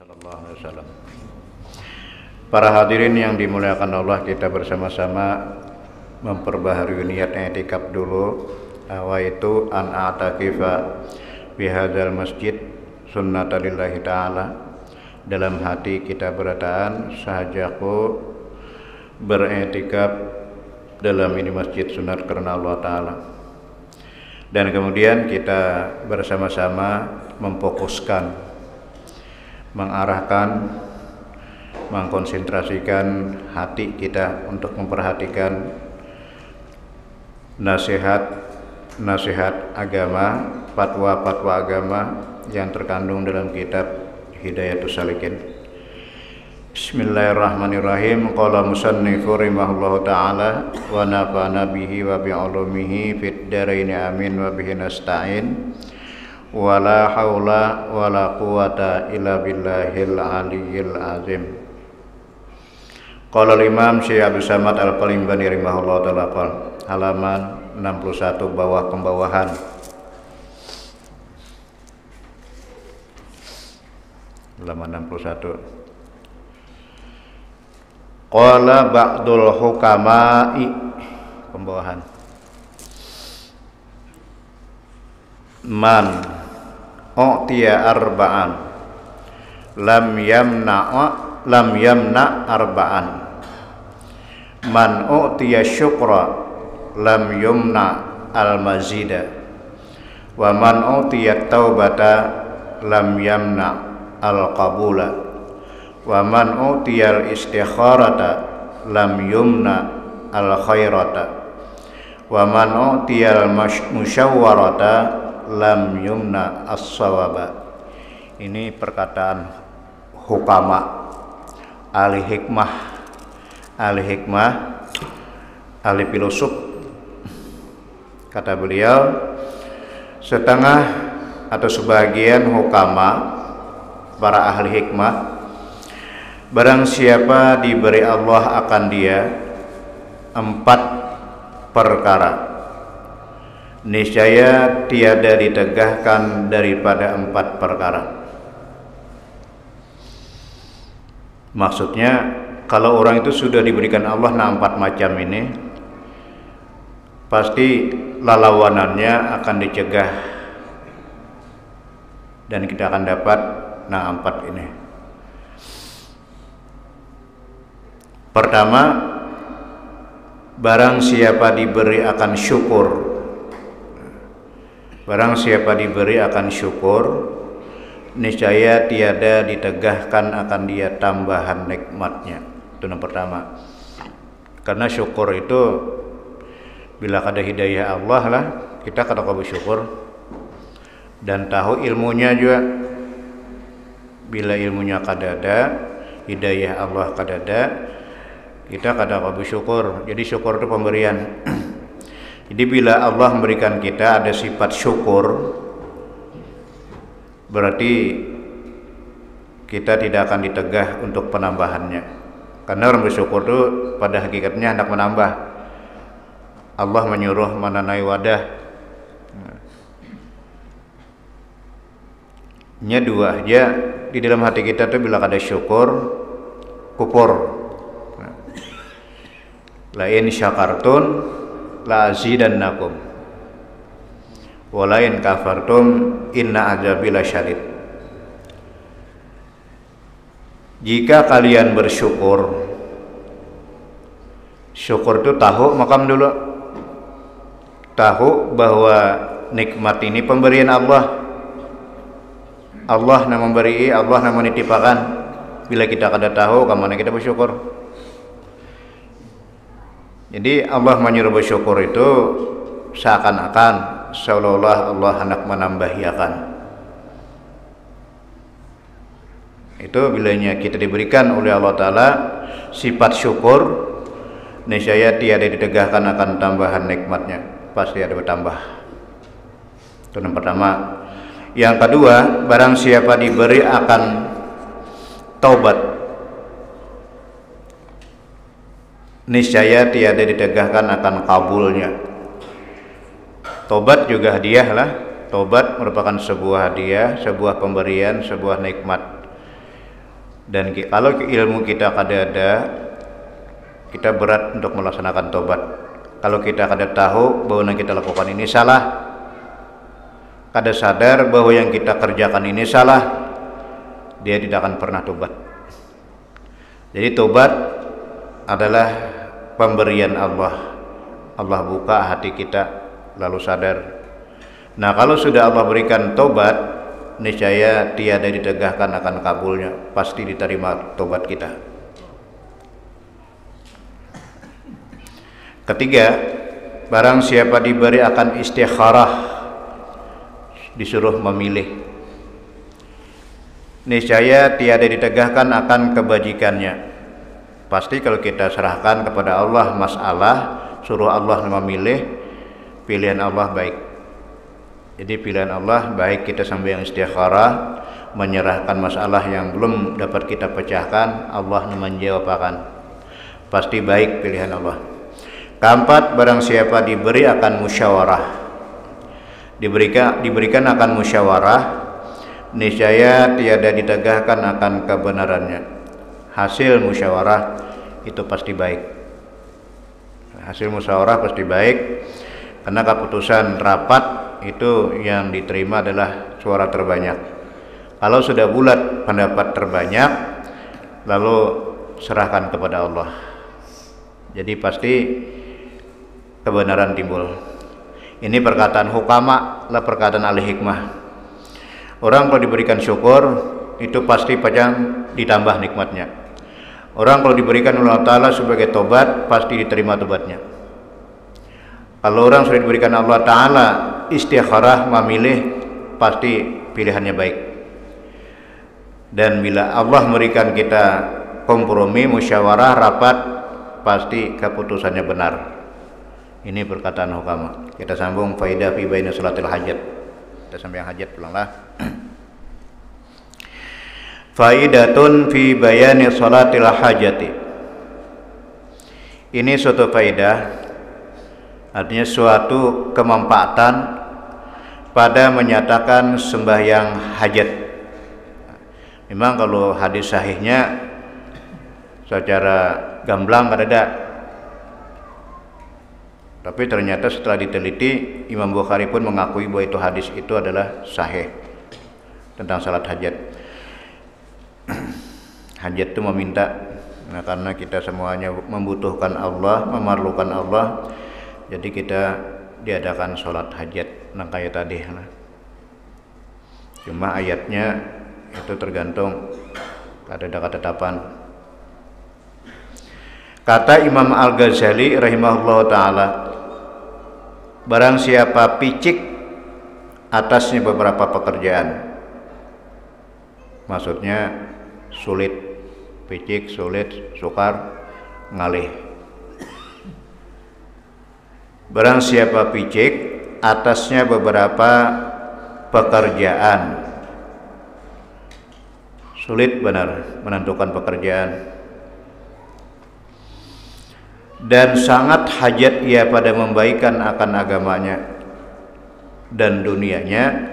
sallallahu alaihi wasallam. Para hadirin yang dimuliakan Allah, kita bersama-sama memperbaharui niat i'tikaf dulu, yaitu an a'takifa fi hadzal masjid sunnatalillahi ta'ala. Dalam hati kita berataan, sahajaku beriktikaf dalam ini masjid sunat karena Allah Ta'ala. Dan kemudian kita bersama-sama memfokuskan, mengarahkan, mengkonsentrasikan hati kita untuk memperhatikan nasihat agama, fatwa agama yang terkandung dalam kitab Hidayatus Salikin. Bismillahirrahmanirrahim. Qala musannifu rahimahullahu ta'ala wa nafa'ana bihi wa bi'ulumihi fid dharain amin wa bihi nasta'in. Wa la haula wa la quwata illa billahil aliyyil azim. Qala al-Imam Syekh Abdul Samad Al-Palimbani rahimahullahu ta'ala, halaman 61 bawah pembawahan. Halaman 61. Qala ba'dul hukama'i, pembawahan. Man u'tiya arba'an lam yamna arba'an. Man u'tiya syukra lam yumna al-mazida. Wa man u'tiya taubata lam yamna al-qabula. Wa man utiyal istikharata lam yumna al khairata. Wa man utiyal musyawwarata lam yumna as-sawaba. Ini perkataan hukama, ahli hikmah, ahli filosof. Kata beliau, setengah atau sebagian hukama, para ahli hikmah, barang siapa diberi Allah akan dia 4 perkara, niscaya tiada ditegahkan daripada 4 perkara. Maksudnya, kalau orang itu sudah diberikan Allah 4 macam ini, pasti lalawanannya akan dicegah dan kita akan dapat 4 ini. Pertama, barang siapa diberi akan syukur. Barang siapa diberi akan syukur, niscaya tiada ditegahkan akan dia tambahan nikmatnya. Itu yang pertama. Karena syukur itu, bila ada hidayah Allah lah, kita kada bersyukur. Dan tahu ilmunya juga. Bila ilmunya kada ada, hidayah Allah kada ada, kita kadang bersyukur. Jadi syukur itu pemberian. Jadi bila Allah memberikan kita ada sifat syukur, berarti kita tidak akan ditegah untuk penambahannya. Karena orang bersyukur itu pada hakikatnya hendak menambah. Allah menyuruh menanai wadah. Nya 2 aja di dalam hati kita tuh, bila ada syukur, kufur. La in syakartun la azidannakum wa la in kafartum inna azabi lasyadid. Jika kalian bersyukur, syukur itu tahu makam dulu, tahu bahwa nikmat ini pemberian Allah. Allah yang memberi, Allah yang menitipkan. Bila kita kada tahu, kemana kita bersyukur? Jadi Allah menyuruh bersyukur itu seakan-akan seolah-olah Allah hendak menambahiakan. Itu bilanya kita diberikan oleh Allah Ta'ala sifat syukur, niscaya tiada ditegahkan akan tambahan nikmatnya, pasti ada bertambah. Itu yang pertama. Yang kedua, barang siapa diberi akan taubat, niscaya tiada ditegahkan akan kabulnya. Tobat juga hadiah lah. Tobat merupakan sebuah hadiah, sebuah pemberian, sebuah nikmat. Dan kalau ilmu kita ada, kita berat untuk melaksanakan tobat. Kalau kita kada tahu bahwa yang kita lakukan ini salah, kada sadar bahwa yang kita kerjakan ini salah, dia tidak akan pernah tobat. Jadi tobat adalah pemberian Allah. Allah buka hati kita lalu sadar. Nah, kalau sudah Allah berikan tobat, niscaya tiada ditegahkan akan kabulnya, pasti diterima tobat kita. Ketiga, barang siapa diberi akan istikharah, disuruh memilih, niscaya tiada ditegahkan akan kebajikannya. Pasti kalau kita serahkan kepada Allah masalah, suruh Allah memilih, pilihan Allah baik. Jadi pilihan Allah baik kita sambil yang istikharah, menyerahkan masalah yang belum dapat kita pecahkan, Allah menjawab akan. Pasti baik pilihan Allah. Keempat, barang siapa diberi akan musyawarah, diberikan akan musyawarah, niscaya tiada ditegahkan akan kebenarannya. Hasil musyawarah itu pasti baik. Hasil musyawarah pasti baik, karena keputusan rapat itu yang diterima adalah suara terbanyak. Kalau sudah bulat pendapat terbanyak, lalu serahkan kepada Allah. Jadi pasti kebenaran timbul. Ini perkataan hukama, lah perkataan ahli hikmah. Orang kalau diberikan syukur, itu pasti panjang ditambah nikmatnya. Orang kalau diberikan oleh Allah Ta'ala sebagai tobat, pasti diterima tobatnya. Kalau orang sudah diberikan Allah Ta'ala istikharah memilih, pasti pilihannya baik. Dan bila Allah memberikan kita kompromi, musyawarah, rapat, pasti keputusannya benar. Ini perkataan hukama. Kita sambung faidah fi baina salatil hajat. Kita sampai yang hajat pulanglah. Faidatun fi bayani salatil hajati. Ini suatu faidah, artinya suatu kemanfaatan pada menyatakan sembahyang hajat. Memang kalau hadis sahihnya secara gamblang ada, tapi ternyata setelah diteliti Imam Bukhari pun mengakui bahwa itu hadis itu adalah sahih tentang salat hajat. Hajat itu meminta, nah karena kita semuanya membutuhkan Allah, memerlukan Allah, jadi kita diadakan sholat hajat. Nah kayak tadi, cuma ayatnya itu tergantung ada ketetapan. Kata Imam Al-Ghazali rahimahullah ta'ala, barang siapa picik atasnya beberapa pekerjaan, maksudnya sulit, picik, sulit, sukar, ngalih. Barang siapa picik atasnya beberapa pekerjaan, sulit benar menentukan pekerjaan, dan sangat hajat ia pada membaikan akan agamanya dan dunianya.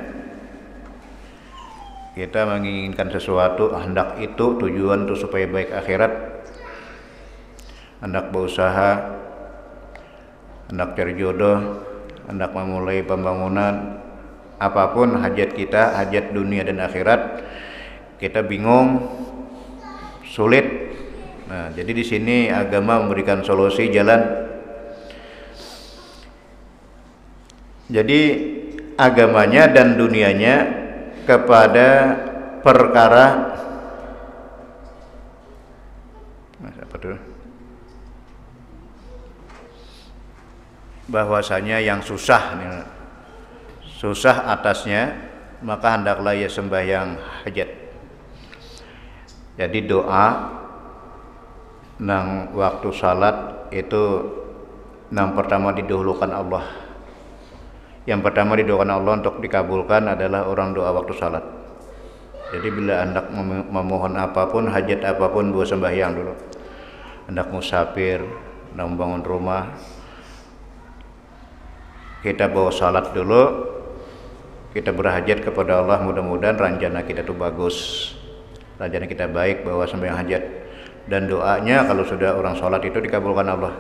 Kita menginginkan sesuatu, hendak itu tujuan untuk supaya baik akhirat, hendak berusaha, hendak cari jodoh, hendak memulai pembangunan, apapun hajat kita, hajat dunia dan akhirat, kita bingung, sulit. Nah, jadi di sini agama memberikan solusi jalan. Jadi agamanya dan dunianya kepada perkara bahwasanya yang susah atasnya, maka hendaklah ia sembahyang hajat. Jadi doa nang waktu salat itu nang pertama didahulukan Allah. Yang pertama didoakan Allah untuk dikabulkan adalah orang doa waktu salat. Jadi bila hendak memohon apapun, hajat apapun, buat sembahyang dulu. Hendak musafir, hendak membangun rumah, kita bawa salat dulu, kita berhajat kepada Allah, mudah-mudahan rencana kita itu bagus. Rajanya kita baik bahwa sembahyang hajat dan doanya kalau sudah orang sholat itu dikabulkan Allah.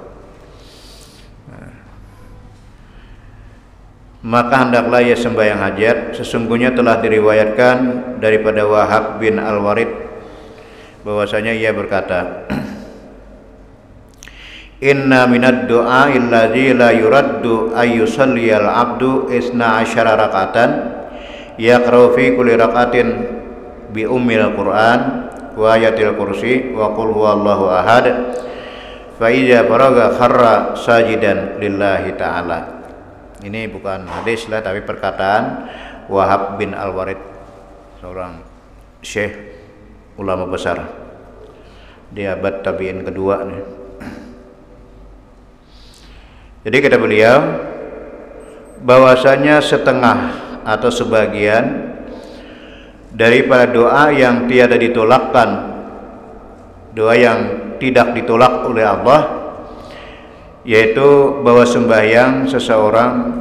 Maka hendaklah ia sembahyang hajat. Sesungguhnya telah diriwayatkan daripada Wahab bin Al-Warid bahwasanya ia berkata, Inna minad du'a alladzi la yuraddu ayyusalliyal abdu isna asyara rakatan yaqra'u fi kulli rakatin bi ummil Qur'an wa ayatil kursi wa qul huwallahu ahad fa idza faraga kharra sajidan lillahi ta'ala. Ini bukan hadis lah, tapi perkataan Wahab bin Al-Warid, seorang syekh ulama besar di abad tabi'in kedua nih. Jadi kata beliau bahwasanya setengah atau sebagian daripada doa yang tiada ditolakkan, doa yang tidak ditolak oleh Allah, yaitu bahwa sembahyang seseorang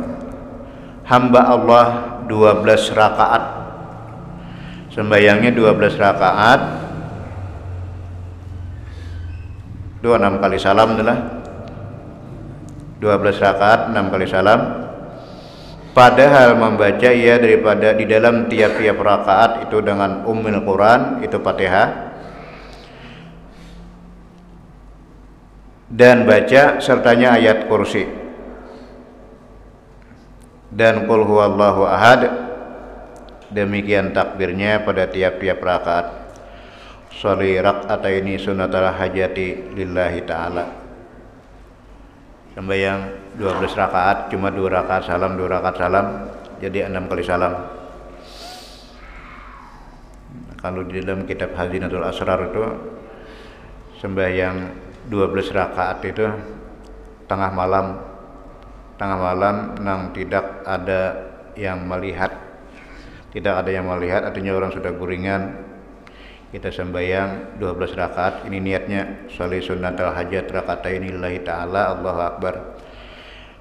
hamba Allah 12 rakaat. Sembahyangnya 12 rakaat, 6 kali salam adalah 12 rakaat 6 kali salam. Padahal membaca ia daripada di dalam tiap-tiap rakaat itu dengan Ummul Quran, itu Fatihah, dan baca sertanya ayat kursi dan qul huwallahu ahad. Demikian takbirnya pada tiap-tiap rakaat. Sholli rak'ataini sunnatal hajati lillahi ta'ala. Sembahyang 12 rakaat, cuma 2 rakaat salam, 2 rakaat salam, jadi 6 kali salam. Kalau di dalam kitab Hazinatul Asrar itu sembahyang 12 rakaat itu tengah malam nang tidak ada yang melihat, artinya orang sudah guringan, kita sembahyang 12 rakaat. Ini niatnya sholli sunnatal hajat rakataini lillahi ta'ala, Allahu Akbar.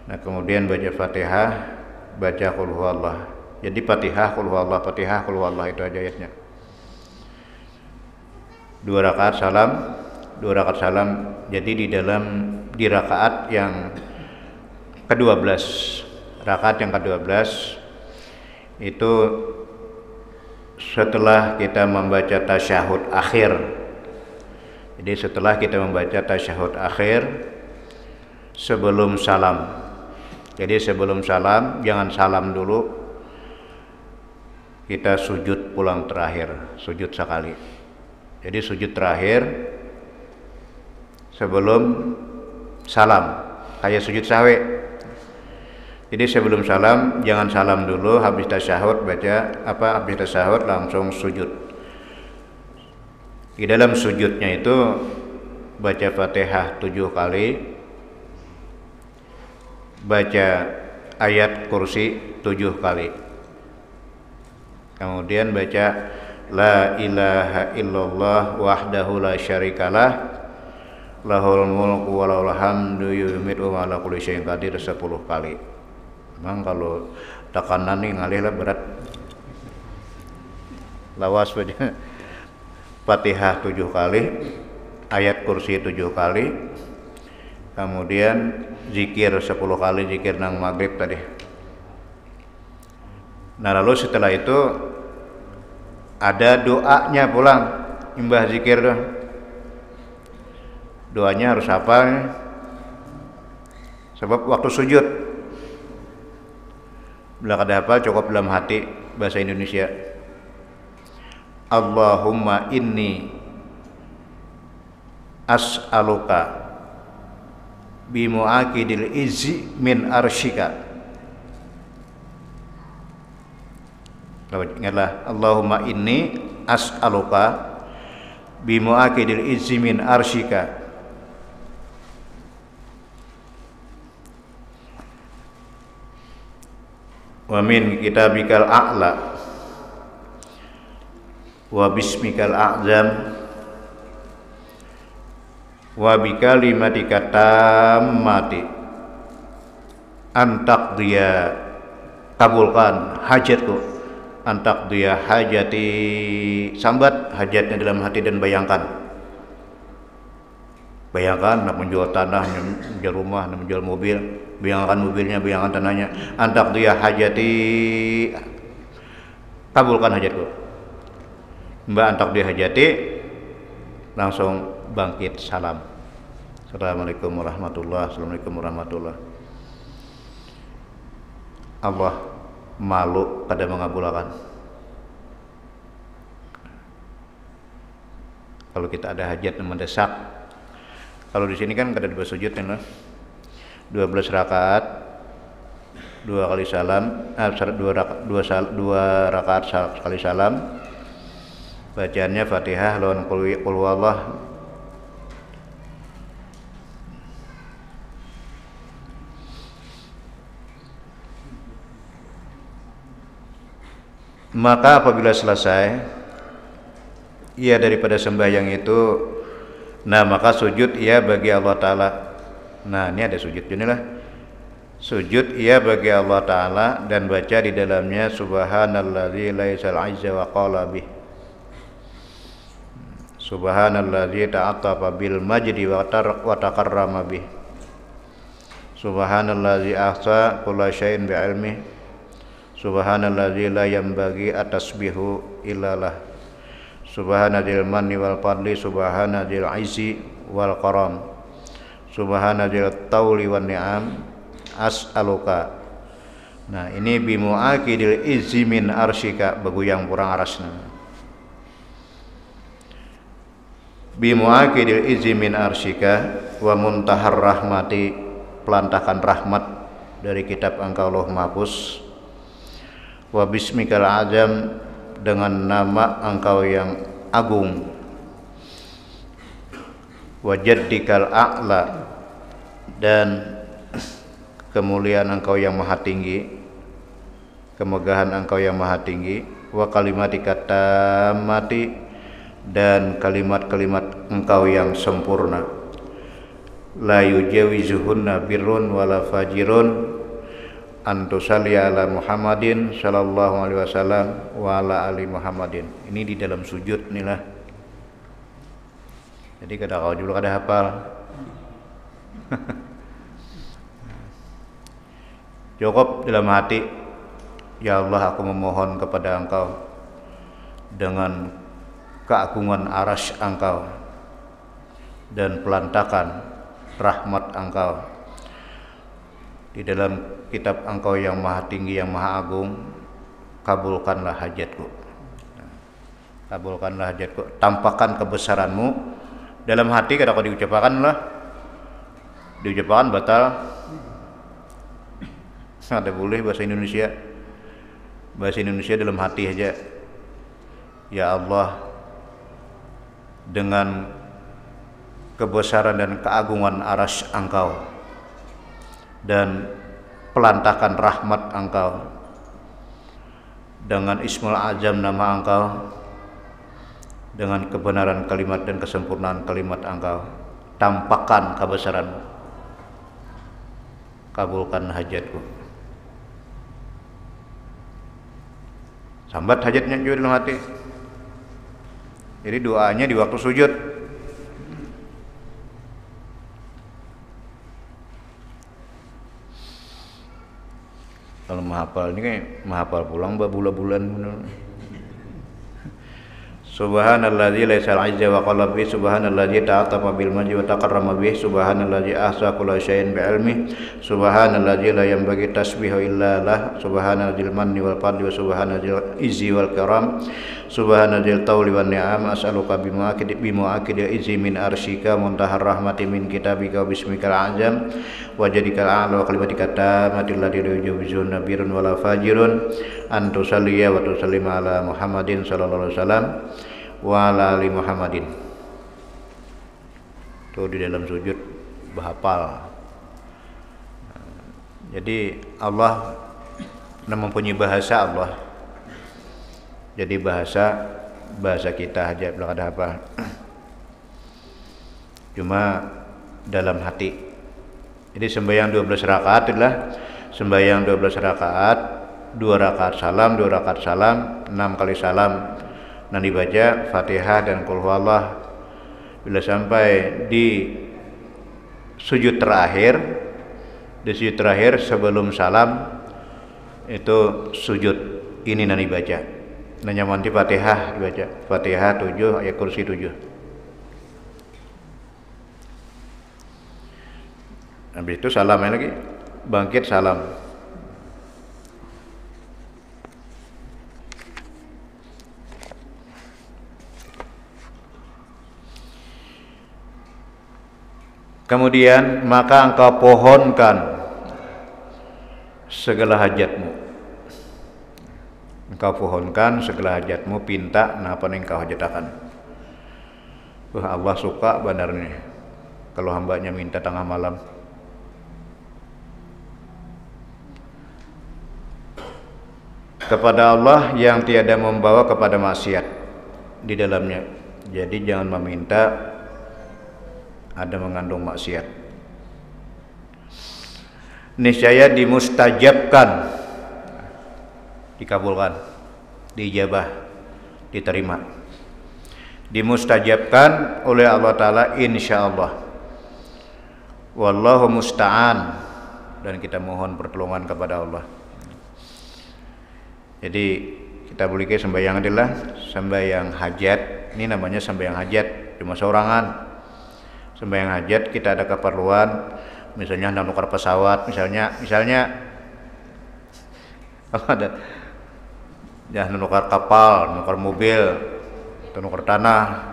Nah kemudian baca Fatihah, baca qul huwallah. Jadi Fatihah qul huwallah, Fatihah qul huwallah, itu aja ayatnya. 2 rakaat salam. Jadi di rakaat yang ke-12, itu setelah kita membaca tasyahud akhir. Jadi setelah kita membaca tasyahud akhir sebelum salam. Jadi sebelum salam jangan salam dulu, kita sujud pulang terakhir, sujud sekali. Jadi sujud terakhir sebelum salam, kayak sujud sahwi. Jadi sebelum salam jangan salam dulu, habis tasyahud habis tasyahud langsung sujud. Di dalam sujudnya itu baca Fatihah 7 kali, baca ayat kursi 7 kali. Kemudian baca la ilaha illallah wahdahu la syarikalah lahul mulku wa lahul hamdu yumitu wa ala kulli syai'in qadir 10 kali. Memang kalau tekanan nih ngalih lah berat. Lawas baca Fatihah 7 kali, ayat kursi 7 kali, kemudian zikir 10 kali, zikir nang maghrib tadi. Nah lalu setelah itu ada doanya pulang, imbah zikir doh. Doanya harus hafal, sebab waktu sujud bila kada hafal cukup dalam hati bahasa Indonesia. Allahumma inni as'aluka bimu'aqidil izzi min arsyika. Ingatlah, Allahumma inni as'aluka bimu'aqidil izzi min arsyika wa min kitabikal a'la wa bismikal a'zam wa bikalimatika tammati antaqdiya, kabulkan hajatku antak dia hajati, sambat hajatnya dalam hati dan bayangkan nak menjual tanah, menjual rumah, nak menjual mobil, bayangkan mobilnya, bayangkan tanahnya. Antak dia hajati, kabulkan hajatku. Mbak antak dia hajati, langsung bangkit salam. Assalamualaikum warahmatullahi wabarakatuh. Assalamualaikum warahmatullahi wabarakatuh. Allah malu pada mengabulkan. Kalau kita ada hajat yang mendesak, kalau di sini kan ada dua sujud nih, 12 rakaat, 2 kali salam, 2 rakaat sekali salam. Bacaannya Fatihah lawan qul huwallah. Maka apabila selesai ia daripada sembahyang itu, nah maka sujud ia bagi Allah Ta'ala. Nah ini ada sujud inilah. Sujud ia bagi Allah Ta'ala dan baca di dalamnya subhanalladzi laisal izza wa qala bih. Subhanalladzi ta'attafa bil majdi wa takarrama bih. Subhanalladzi ahsa kulla syai'in bi ilmi. Subhanalladzi la yanbaghi atasbihu illalah. Subhanadzil manni wal fadli, subhanadzil izzi wal karam, subhanadzil tauli wan ni'am, as'aluka. Nah ini bimu'akidil izzi min arsyika, baguyang kurang arasna. Bimu'akidil izzi min arsyika wa muntahar rahmati, pelantakan rahmat dari kitab engkau Lauh Mahfuz. Wa bismikal azam, dengan nama engkau yang agung. Wa jaddikal a'la, dan kemuliaan engkau yang maha tinggi, kemegahan engkau yang maha tinggi. Wa kalimatika tammati, dan kalimat-kalimat engkau yang sempurna. La yujawizuhunna birrun wala fajirun, antusalli ala Muhammadin sallallahu alaihi wasallam wa ala ali Muhammadin. Ini di dalam sujud inilah. Jadi kada kau juga kada hafal. Cukup dalam hati, ya Allah aku memohon kepada engkau dengan keagungan arasy engkau dan pelantakan rahmat engkau di dalam kitab engkau yang maha tinggi, yang maha agung, kabulkanlah hajatku. Kabulkanlah hajatku, tampakkan kebesaranmu dalam hati. Kada kau diucapkan lah, diucapkan batal. Ada boleh bahasa Indonesia, bahasa Indonesia dalam hati aja. Ya Allah, dengan kebesaran dan keagungan arasy engkau dan pelantakan rahmat engkau, dengan Ismul Azam nama engkau, dengan kebenaran kalimat dan kesempurnaan kalimat engkau, tampakkan kebesaranmu, kabulkan hajatku. Sambat hajatnya juga dalam hati. Jadi doanya di waktu sujud. Kalau menghafal ini kayak menghafal pulang bulan-bulan. Subhanalladzi laisal izza wa qala bi, subhanalladzi ta'atafa bil majdi wa takarrama bi, subhanalladzi ahsa kulla syai'in bi ilmi, subhanalladzi la yanbaghi tasbihu illa lah, subhanalladzil manni wal fadli wa subhanalladzil izzi wal karam, subhanalladzil tauli wan ni'am, as'aluka bimu'akid izzi min arsyika, muntahar rahmati min kitabika, wa bismikal azam wa jadikal a'la wa kalimatika tammati allati la yujawizun nabirun wala fajirun, antusalliya wa tusallima ala Muhammadin sallallahu alaihi wasallam wa ala ali Muhammadin. Itu di dalam sujud bahapal. Jadi Allah mempunyai bahasa Allah. Jadi bahasa kita aja belum ada apa. Cuma dalam hati. Jadi sembahyang 12 rakaat adalah sembahyang 12 rakaat 2 rakaat salam, 2 rakaat salam, 6 kali salam. Nah dibaca Fatihah dan Qul huwallah. Bila sampai di sujud terakhir, sebelum salam itu sujud ini nanti dibaca. Nah nyamanti Fatihah dibaca. Fatihah 7, ayat kursi 7. Habis itu salamnya lagi, bangkit salam. Kemudian maka engkau pohonkan segala hajatmu. Engkau pohonkan segala hajatmu, pinta napa yang engkau hajatakan. Wah, Allah suka benar nih kalau hambanya minta tengah malam. Kepada Allah yang tiada membawa kepada maksiat di dalamnya. Jadi jangan meminta ada mengandung maksiat. Niscaya dimustajabkan, dikabulkan, diijabah, diterima. Dimustajabkan oleh Allah Ta'ala insyaallah. Wallahu musta'an, dan kita mohon pertolongan kepada Allah. Jadi kita boleh sembahyang adalah sembahyang hajat. Ini namanya sembahyang hajat, cuma seorangan. Sembahyang hajat kita ada keperluan, misalnya hendak nukar pesawat, misalnya ada jangan nukar kapal, nukar mobil, atau nukar tanah,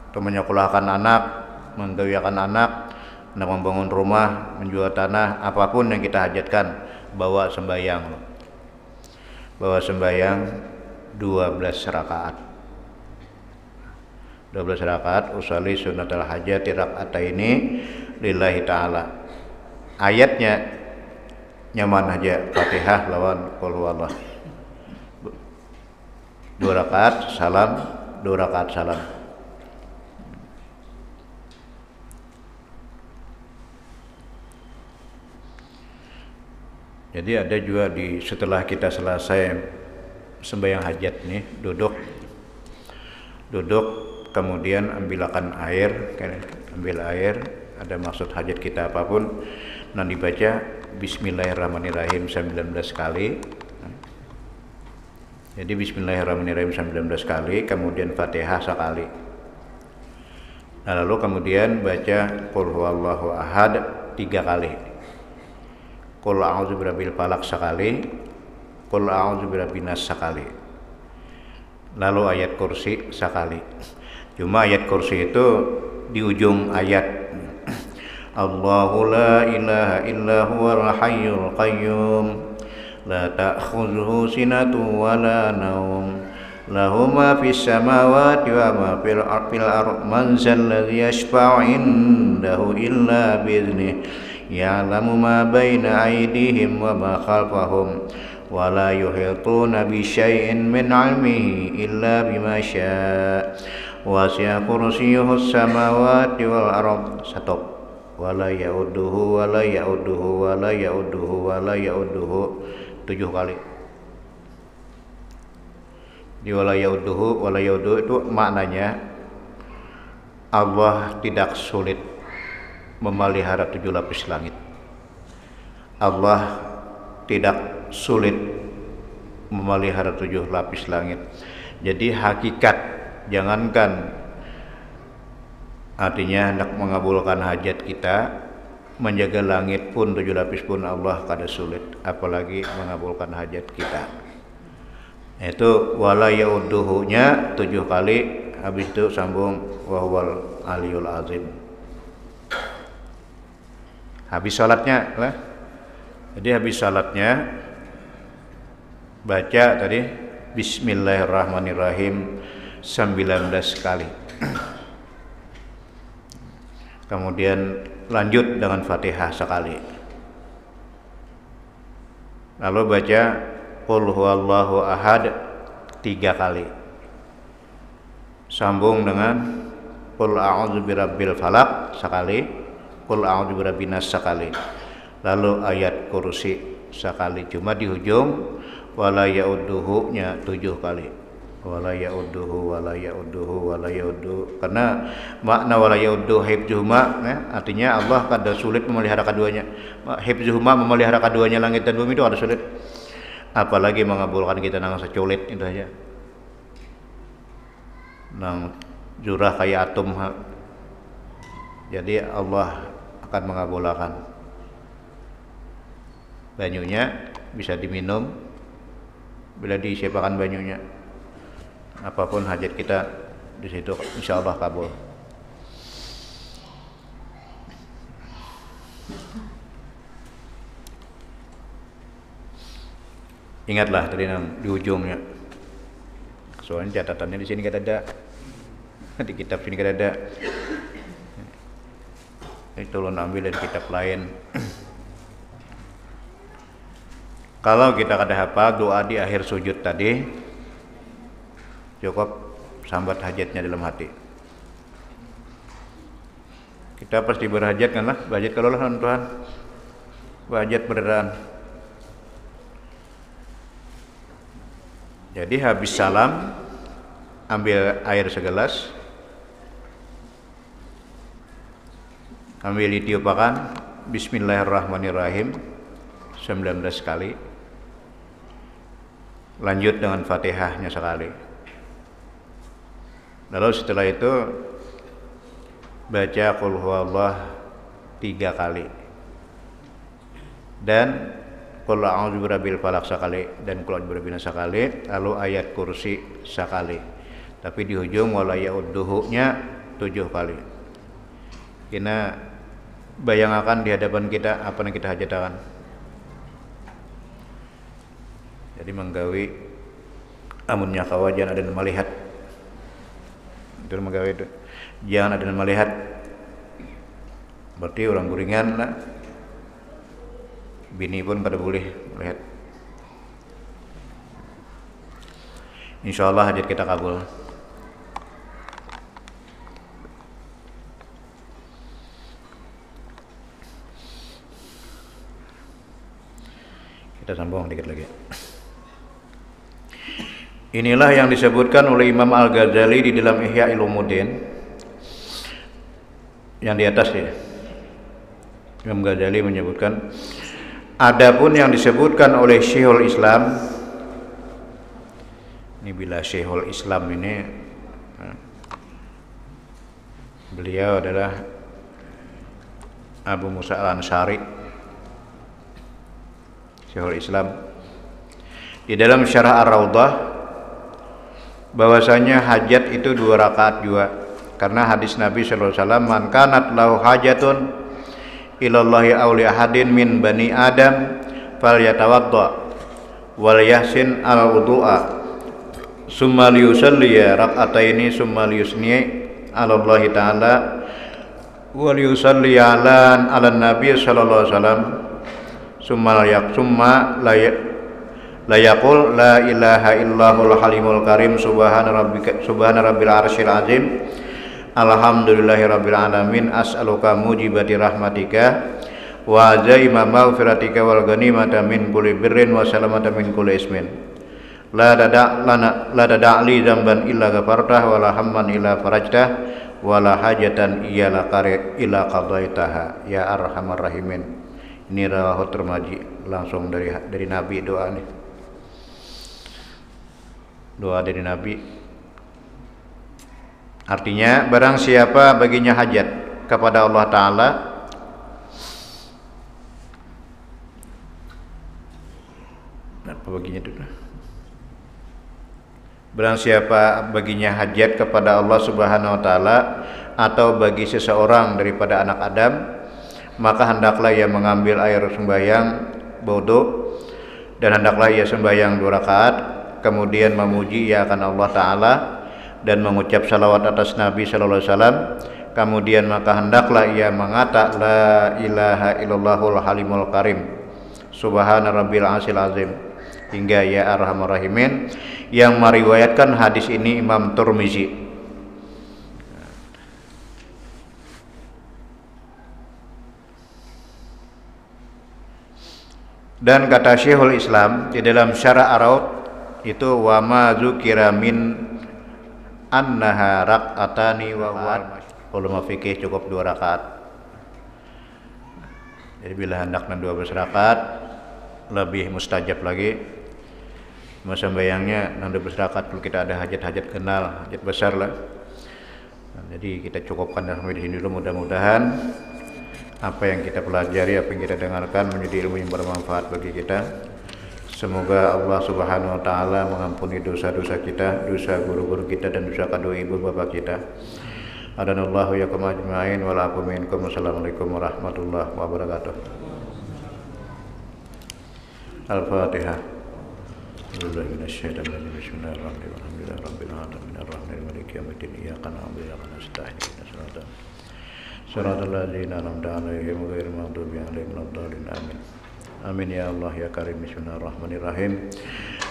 atau menyekolahkan anak, menggawiakan anak, hendak membangun rumah, menjual tanah, apapun yang kita hajatkan, bawa sembahyang 12 rakaat. 12 rakaat usolli sunnatul hajati raka'ataini lillahi ta'ala. Ayatnya nyaman aja, Fatihah lawan Qul huwallah. 2 rakaat salam, 2 rakaat salam. Jadi ada juga setelah kita selesai sembahyang hajat nih, duduk kemudian ambilkan air, ambil air, ada maksud hajat kita apapun, dan dibaca Bismillahirrahmanirrahim 19 kali. Jadi Bismillahirrahmanirrahim 19 kali, kemudian Fatihah sekali. Nah, lalu kemudian baca Qul huwallahu ahad 3 kali. Qul a'udzu birabbil falaq sekali, Qul a'udzu birabbin nas sekali. Lalu ayat kursi sekali. Cuma ayat kursi itu di ujung ayat. Allahu la ilaha illa huwal hayyul qayyum la ta'khudhuhu sinatun wa la naum lahu ma fis samawati wa ma fil ardh man zalladzi yashfa'u indahu illa bi'idhnihi ya'lamu ma baina aydihim wa ma khalfahum wa la yuhituna bi syai'in min 'ilmihi illa bima syaa' wasi'a kursiyyuhus samawati wal ardh. Stop. Wala ya'uduhu 7 kali. Di wala ya'uduhu itu maknanya Allah tidak sulit memelihara 7 lapis langit. Allah tidak sulit memelihara 7 lapis langit. Jadi hakikat, jangankan artinya hendak mengabulkan hajat kita, menjaga langit pun 7 lapis pun Allah kada sulit, apalagi mengabulkan hajat kita. Itu wala yauduhu-nya 7 kali, habis itu sambung wa huwal aliyul azim. Habis salatnya lah. Jadi habis salatnya baca tadi Bismillahirrahmanirrahim 19 kali. Kemudian lanjut dengan Fatihah sekali. Lalu baca Qul huwallahu ahad 3 kali. Sambung dengan Qul a'udzu birabbil falaq sekali, Qul a'udzu birabbin nas sekali. Lalu ayat kursi sekali. Cuma di ujung wala ya'udduhu nya 7 kali. Wala ya'udduhu wala ya'udduhu wala ya'uddu. Karena makna wala ya'uddu hifdzuhuma artinya Allah kada sulit memelihara keduanya. Hifdzuhuma memelihara keduanya langit dan bumi itu ada sulit. Apalagi mengabulkan kita nang seculit itu aja. Nang jurah kayak atom. Jadi Allah akan mengabulkan. Banyunya bisa diminum bila disiapkan banyunya. Apapun hajat kita di situ insyaallah kabul. Ingatlah tadi di ujungnya. Soalnya catatannya di sini kada ada. Di kitab sini kada ada. Itu lo ambil dari kitab lain. Kalau kita kada hafal doa di akhir sujud tadi, cukup sambat hajatnya dalam hati. Kita pasti berhajat kan lah, berhajat kalau lah Tuhan, berhajat beneran. Jadi habis salam, ambil air segelas, ambil ditiupakan, Bismillahirrahmanirrahim, 19 kali. Lanjut dengan Fatihahnya sekali. Lalu setelah itu baca Qul huwallah 3 kali dan Qul a'udzu birabbil falaq sekali dan Qul a'udzu birabbin nas sekali, lalu ayat kursi sekali. Tapi di ujung wala ya'udduhu-nya 7 kali. Kita bayangkan di hadapan kita apa yang kita hajatakan. Jadi menggawi amunnya kawajan ada yang melihat. Itu menggawe itu. Jangan ada yang melihat. Berarti orang guringan lah. Bini pun kada boleh melihat. Insyaallah hajat kita kabul. Kita sambung dikit lagi. Inilah yang disebutkan oleh Imam Al-Ghazali di dalam Ihya Ulumuddin yang di atas ya. Imam Ghazali menyebutkan, adapun yang disebutkan oleh Syekhul Islam, ini bila Syekhul Islam ini beliau adalah Abu Musa Al-Ansari, Syekhul Islam, di dalam Syarah Ar-Raudhah bahwasanya hajat itu 2 rakaat juga, karena hadis Nabi sallallahu alaihi wasallam, man kanat lahu hajatun ilallahi aw li ahadin min bani adam falyatawadda wal yahsin al wudu'a summa liyusalli rak'ataini summa liyusni ala Allah taala wa liyusalli ala nabi sallallahu alaihi wasallam summa la yaqul la ilaha illallahul halimul karim subhana rabbil arsyil azim alhamdulillahi rabbil alamin as'aluka mujibati rahmatika wa azaima maghfiratika wal ghanimata min kulli birrin wa salamata min kulli ismin la tada' li dzamban illa ghafartah wa la hamman illa farajtah wa la hajatan illa qadaitaha ya arhamar rahimin. Ini rawahu Tirmidzi, langsung dari Nabi doa nih. Doa dari Nabi. Artinya barang siapa baginya hajat kepada Allah Ta'ala, apa baginya itu? Barang siapa baginya hajat kepada Allah Subhanahu wa Ta'ala atau bagi seseorang daripada anak Adam, maka hendaklah ia mengambil air sembahyang wudu dan hendaklah ia sembahyang 2 rakaat, kemudian memuji ia akan Allah Ta'ala dan mengucap salawat atas Nabi sallallahu alaihi wasallam, kemudian maka hendaklah ia mengata la ilaha illallahul halimul karim subhana rabbil arsyil azim hingga ya arhamar rahimin. Yang meriwayatkan hadis ini Imam Tirmidzi. Dan kata Syekhul Islam di dalam Syarah Ar-Raud itu wa ma dzukira min annaha rak'atani wa huwa ulama fikih cukup 2 rakaat. Jadi bila hendaknya 12 rakaat lebih mustajab lagi. Masa bayangnya 12 rakaat kalau kita ada hajat-hajat kenal, hajat besar lah. Nah, jadi kita cukupkan sampai di sini dulu, mudah-mudahan apa yang kita pelajari, apa yang kita dengarkan menjadi ilmu yang bermanfaat bagi kita. Semoga Allah Subhanahu wa taala mengampuni dosa-dosa kita, dosa guru-guru kita dan dosa kedua ibu bapak kita. Adanallahu yakum ajma'in wa la'afu minkum. Wassalamualaikum warahmatullahi wabarakatuh. Al-Fatihah. Amin ya Allah ya Karim. Bismillahirrahmanirrahim.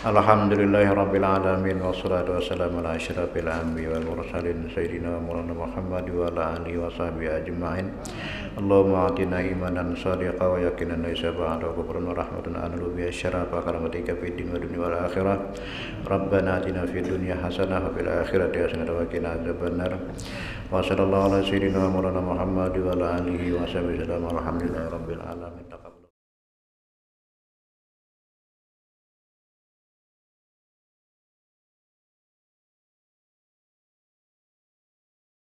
Alhamdulillahirabbil alamin wassalatu wassalamu ala asyrafil anbiya'i wal mursalin sayyidina Maulana Muhammad wa ala alihi wa sahbihi ajma'in. Allahumma atina imanan shadiqan wa yaqinan laysa ba'dahu kufrun wa rahmatan anlu biha syarafa karamatika fid dunya wa dunya wal akhirah. Rabbana atina fid dunya hasanah wa fil akhirati hasanah wa qina adzabannar. Wa sallallahu ala sayyidina Maulana Muhammad wa ala alihi wa sahbihi alhamdulillahi rabbil alamin.